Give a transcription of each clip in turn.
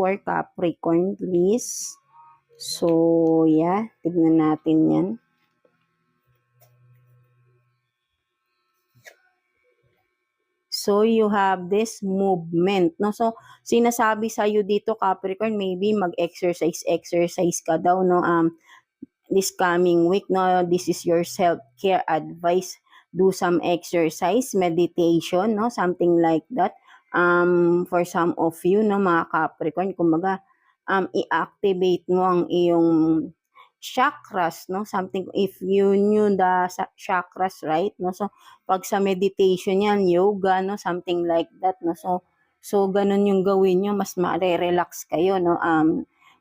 for Capricorn, please. So, yeah, tignan natin yan. So, you have this movement, no? So, sinasabi sa'yo dito, Capricorn, maybe mag-exercise ka daw, no? This coming week, no? This is your self-care advice. Do some exercise, meditation, no? Something like that. For some of you, no, mga Capricorn, kumbaga, i-activate mo ang iyong chakras, no? Something, if you knew the chakras, right? No? So, pag sa meditation yan, yoga, no? Something like that, no? So ganun yung gawin nyo, mas ma-relax kayo, no?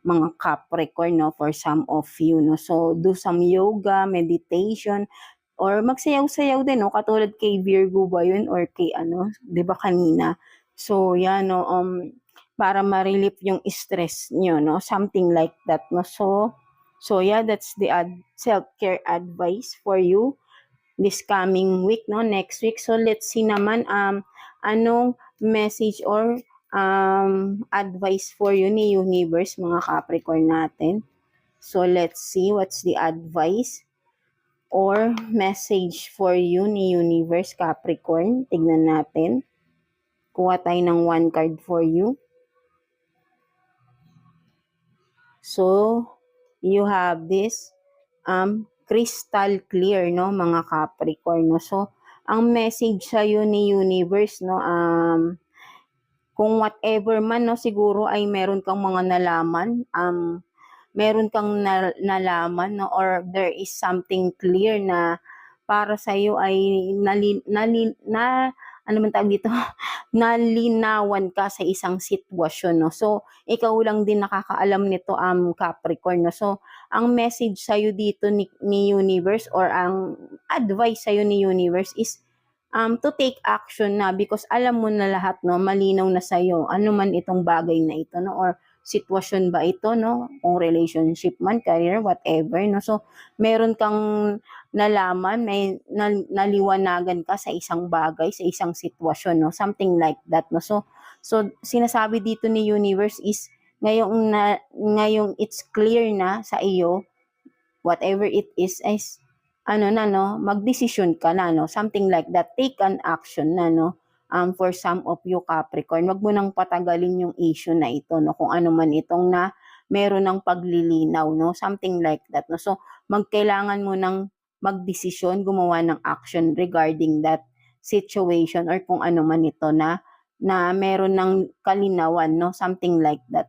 Mga Capricorn, no? For some of you, no? So, do some yoga, meditation, or magsayaw-sayaw din, no? Katulad kay Virgo ba yun? Or kay ano, di ba kanina? So, yan, no? Para ma-relieve yung stress nyo, no? Something like that, no? So yeah, that's the self-care advice for you this coming week, no? Next week. So let's see naman anong message or advice for you ni Universe, mga Capricorn natin. So let's see what's the advice or message for you ni Universe, Capricorn. Tignan natin. Kuha tayo ng one card for you. So you have this crystal clear, no, mga Capricorn, no? So ang message sa iyo ni Universe, no, kung whatever man, no, siguro ay meron kang mga nalaman, nalaman, no, or there is something clear na para sa iyo ay ano man tawag dito, nalinawan ka sa isang sitwasyon, no? So, ikaw lang din nakakaalam nito, Capricorn, no? So, ang message sa'yo dito ni Universe or ang advice sa'yo ni Universe is to take action na because alam mo na lahat, no? Malinaw na sa'yo ano man itong bagay na ito, no? Or sitwasyon ba ito, no? Kung relationship man, career, whatever, no? So, meron kang nalaman, may naliwanagan ka sa isang bagay, sa isang sitwasyon, no? Something like that, no? So sinasabi dito ni Universe is ngayong it's clear na sa iyo, whatever it is ano na, no? Magdesisyon ka na, no? Something like that. Take an action na, no? For some of you Capricorn, wag mo nang patagalin yung issue na ito, no? Kung ano man itong na meron ng paglilinaw, no? Something like that, no? So magkailangan mo ng magdesisyon, gumawa ng action regarding that situation or kung ano man ito na meron ng kalinawan, no? Something like that.